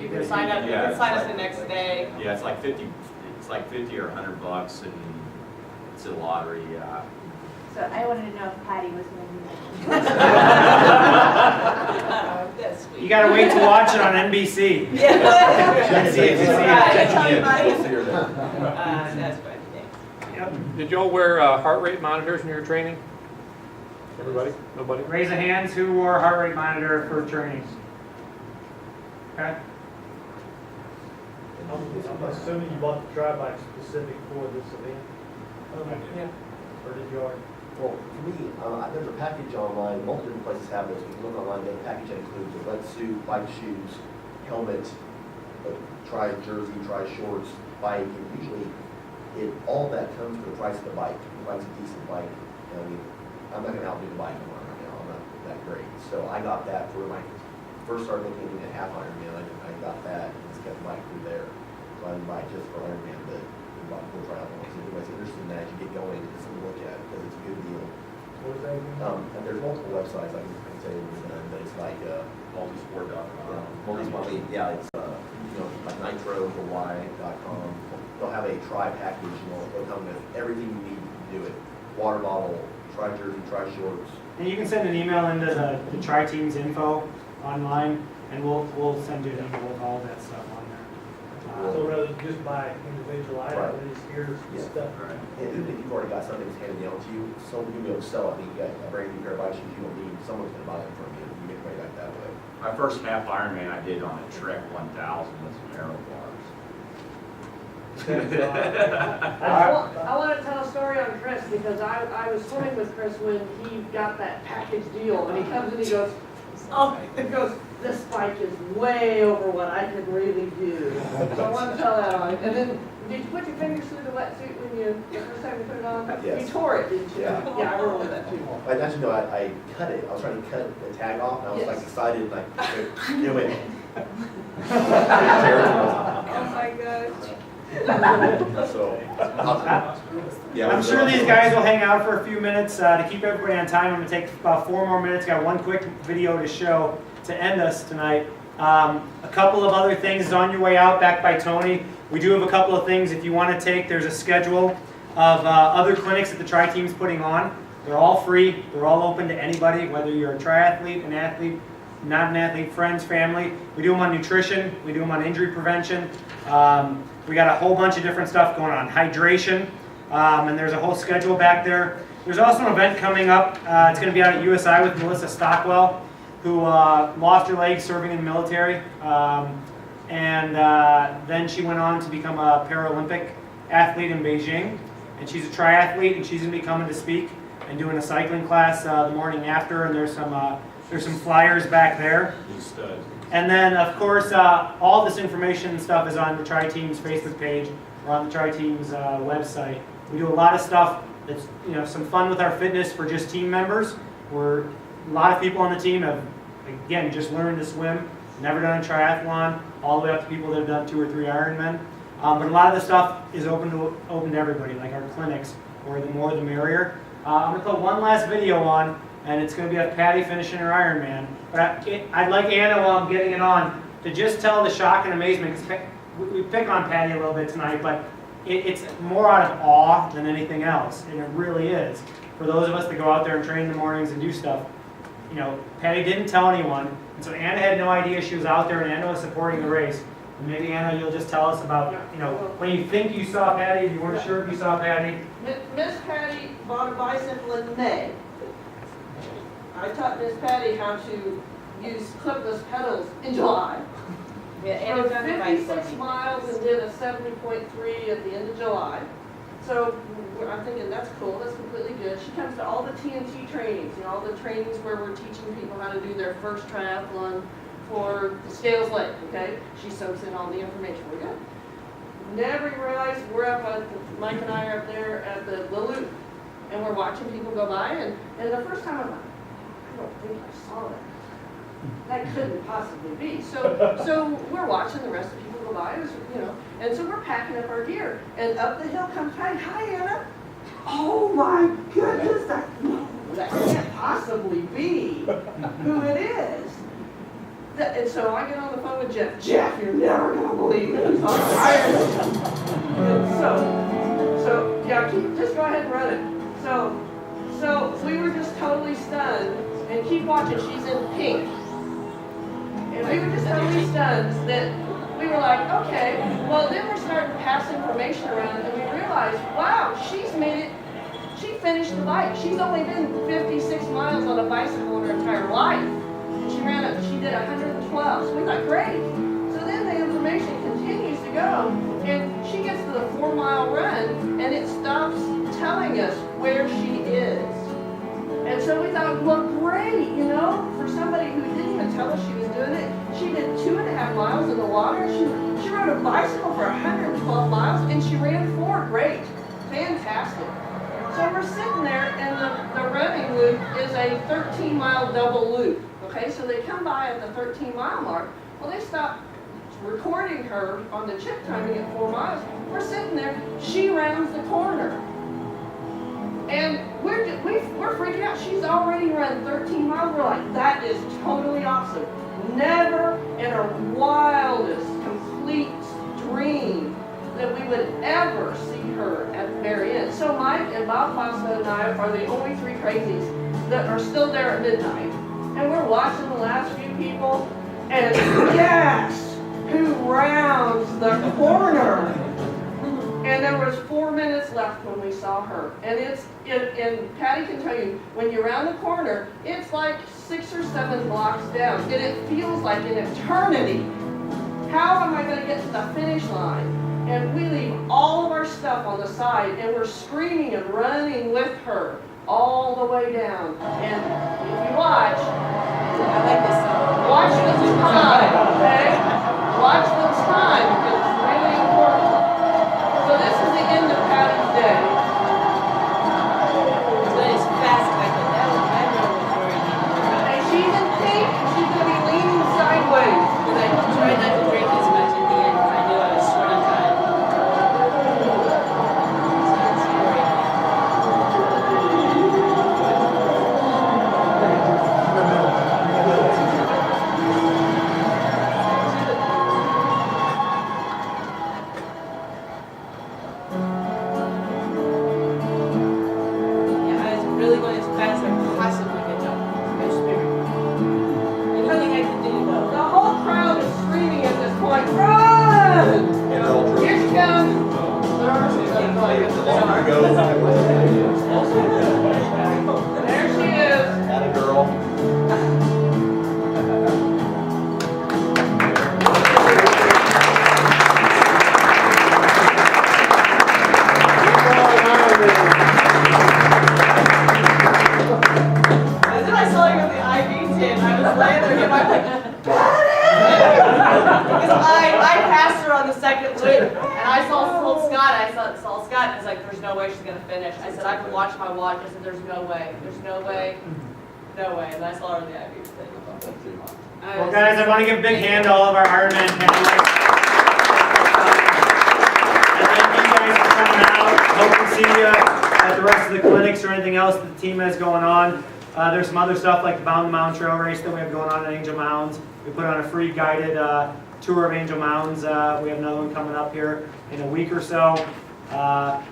You can sign up. Yeah, You can sign it's up the next day. Yeah, it's like 50. It's like 50 or $100, and it's a lottery. So I wanted to know if Patty was going to do That's sweet. You gotta wait to watch it on NBC. Yeah. See if you see Right. it. Tell your buddy. We'll see her there. That's good. Thanks. Yep. Did y'all wear heart rate monitors in your training? Everybody? Nobody? Raise the hands who wore a heart rate monitor for training. Okay. I'm assuming you bought the tri bike specific for this event? Yeah. Or did you already? Well, for me, there's a package online, multiple different places have this. You can look online, the package that includes a wetsuit, bike shoes, helmet, a tri jersey, tri shorts, bike, and usually all that comes for the price of the bike. The bike's a decent bike. I mean, I'm not gonna outdo the bike I'm on right now, I'm not that great. So I got that for when I first started looking at half Ironman, I got that and just got the bike through there. So I didn't buy it just for Ironman, but I bought full triathlon. So if anybody's interested in that, you get going, it's something to look at because it's a good deal. What was that again? And there's multiple websites I can tell you what's done, but it's like, Multisport.com. yeah, it's, like nitrohawaii.com. They'll have a tri package, they'll come with everything you need to do it. Water bottle, tri jersey, tri shorts. And you can send an email into the Tri-Teams info online, and we'll send you an email with all that stuff on there. So rather than just buy individual Right. items, here's the Yeah. stuff. Right. And even if you've already got something that's handed down to you, someone will be able to sell it. I mean, you got a brand new pair of bike shoes you don't need, someone's gonna buy them from you. You get money back that way. My first half Ironman I did on a Trek 1000 with some aero bars. I want to tell a story on Chris because I was swimming with Chris when he got that package deal and he comes and he goes, this bike is way over what I can really do. So I want to tell that on. And then, did you put your fingers through the wetsuit the first time you put it on? Yes. You tore it, didn't you? Yeah. Yeah, I remember that too. But as you know, I cut it. I was trying to cut the tag off and I was like Yes. excited, like, it went. Oh my gosh. So, yeah, I'm sure these guys will hang out for a few minutes to keep everybody on time. I'm going to take about 4 more minutes. Got one quick video to show to end us tonight. A couple of other things on your way out back by Tony. We do have a couple of things if you want to take. There's a schedule of other clinics that the Tri-Team's putting on. They're all free. They're all open to anybody, whether you're a triathlete, an athlete, not an athlete, friends, family. We do them on nutrition. We do them on injury prevention. We got a whole bunch of different stuff going on. Hydration, and there's a whole schedule back there. There's also an event coming up. It's going to be out at USI with Melissa Stockwell, who lost her leg serving in the military. And then she went on to become a Paralympic athlete in Beijing. And she's a triathlete, and she's going to be coming to speak and doing a cycling class the morning after. And there's some flyers back there. He's stud. And then, of course, all this information and stuff is on the Tri-Teams Facebook page or on the Tri-Teams website. We do a lot of stuff that's, some fun with our fitness for just team members. A lot of people on the team have, again, just learned to swim, never done a triathlon, all the way up to people that have done 2 or 3 Ironmen. But a lot of the stuff is open to everybody, like our clinics, where the more the merrier. I'm going to put one last video on, and it's going to be of Patty finishing her Ironman. But I'd like Anna, while I'm getting it on, to just tell the shock and amazement, because we pick on Patty a little bit tonight, but it's more out of awe than anything else, and it really is. For those of us that go out there and train in the mornings and do stuff, Patty didn't tell anyone, and so Anna had no idea she was out there, and Anna was supporting the race. And maybe, Anna, you'll just tell us about, when you think you saw Patty, you weren't sure if you saw Patty. Miss Patty bought a bicycle in May. I taught Miss Patty how to use clipless pedals in July. Yeah, Anna's Rode done the bike 56 for me. miles and did a 70.3 at the end of July. So I'm thinking that's cool, that's completely good. She comes to all the TNT trainings, all the trainings where we're teaching people how to do their first triathlon for the Scales Lake, okay? She soaks in all the information, we're good. Never realized we're up at, Mike and I are up there at the Loop, and we're watching people go by, and the first time I'm like, I don't think I saw that. That couldn't possibly be. So we're watching the rest of the people go by, and so we're packing up our gear. And up the hill comes Patty. Hi, Anna. Oh my goodness, that can't possibly be who it is. And so I get on the phone with Jeff. Jeff, you're never gonna believe it. I'm tired. So yeah, just go ahead and run it. So we were just totally stunned. And keep watching. She's in pink. And we were just totally stunned that we were like, okay. Well, then we're starting to pass information around, and we realized, wow, she's made it. She finished the bike. She's only been 56 miles on a bicycle in her entire life. And she did 112. So we thought, great. So then the information continues to go, and she gets to the 4-mile run, and it stops telling us where she is. And so we thought, well, great, you know, for somebody who didn't even tell us she was doing it. She did 2.5 miles in the water. She rode a bicycle for 112 miles, and she ran 4. Great. Fantastic. So we're sitting there, and the running loop is a 13-mile double loop. Okay, so they come by at the 13-mile mark. Well, they stop recording her on the chip timing at 4 miles. We're sitting there. She rounds the corner. And we're freaking out. She's already run 13 miles. We're like, that is totally awesome. Never in our wildest, complete dream that we would ever see her at the very end. So Mike and Bob Fossa and I are the only 3 crazies that are still there at midnight. And we're watching the last few people, and yes, who rounds the corner? And there was 4 minutes left when we saw her. And and Patty can tell you, when you're around the corner, it's like 6 or 7 blocks down. And it feels like an eternity. How am I going to get to the finish line? And we leave all of our stuff on the side, and we're screaming and running with her all the way down. And if you watch, I like this song. watch the time, okay? Watch the time, because it's really important. So this is the end of Patty's day. But it's fast like that. That was my road was very deep. And she's in pink, and she's going to be leaning sideways. Because I tried not to drink as much at the end because I knew I was short on time. So it's great. Yeah, I was really going as fast as I possibly could go. My spirit. Anything I could do though. The whole crowd is screaming at this point, run! Here she comes. There she is. Atta girl. And then I saw you with the IV tin. I was laying there, my because I passed her on the second loop, and I told Scott, I saw Scott, and I was like, there's no way she's gonna finish. I said, I can watch my watch. I said, there's no way, no way. And I saw her on the IV tin. Well, guys, I want to give a big hand to all of our Ironman panelists. And thank you guys for coming out. Hope to see you at the rest of the clinics or anything else that the team has going on. There's some other stuff like the Bound the Mound Trail race that we have going on at Angel Mounds. We put on a free guided tour of Angel Mounds. We have another one coming up here in a week or so.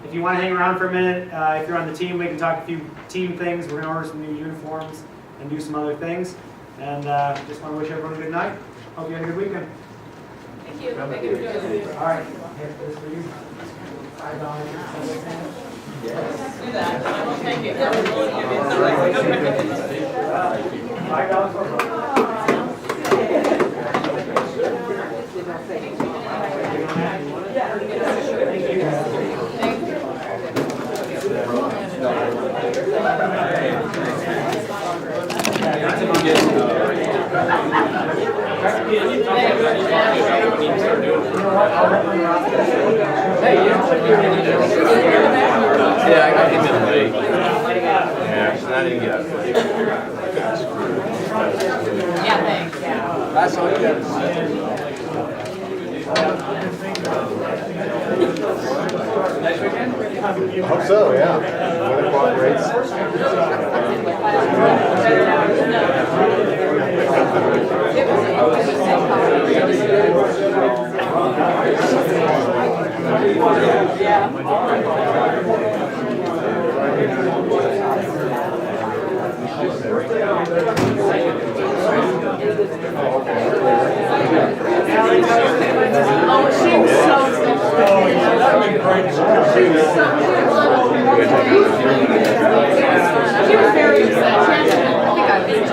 If you want to hang around for a minute, if you're on the team, we can talk a few team things. We're going to order some new uniforms and do some other things. And just want to wish everyone a good night. Hope you had a good weekend. Thank you. Thank you for doing this. All right. Here, this for you. $5. Do that. I won't take it. Yeah, we'll give it $5 for Yeah, I got him in late. Yeah, so I didn't get it. Yeah, thanks. That's all you got to say. Nice weekend? I hope so, yeah. Weather cooperates. It was Oh, she was so She was very upset. She actually, I think I beat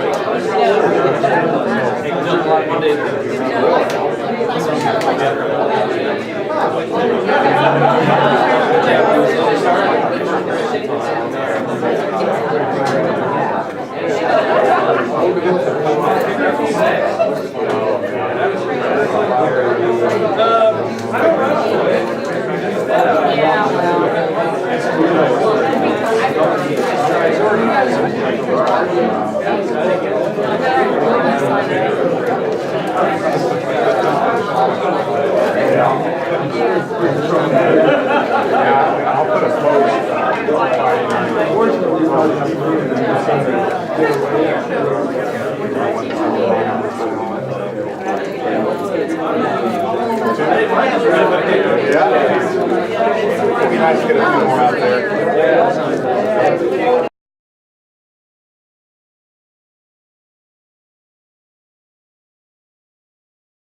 I'll put a post. Yeah. It'd be nice to get a few more out there.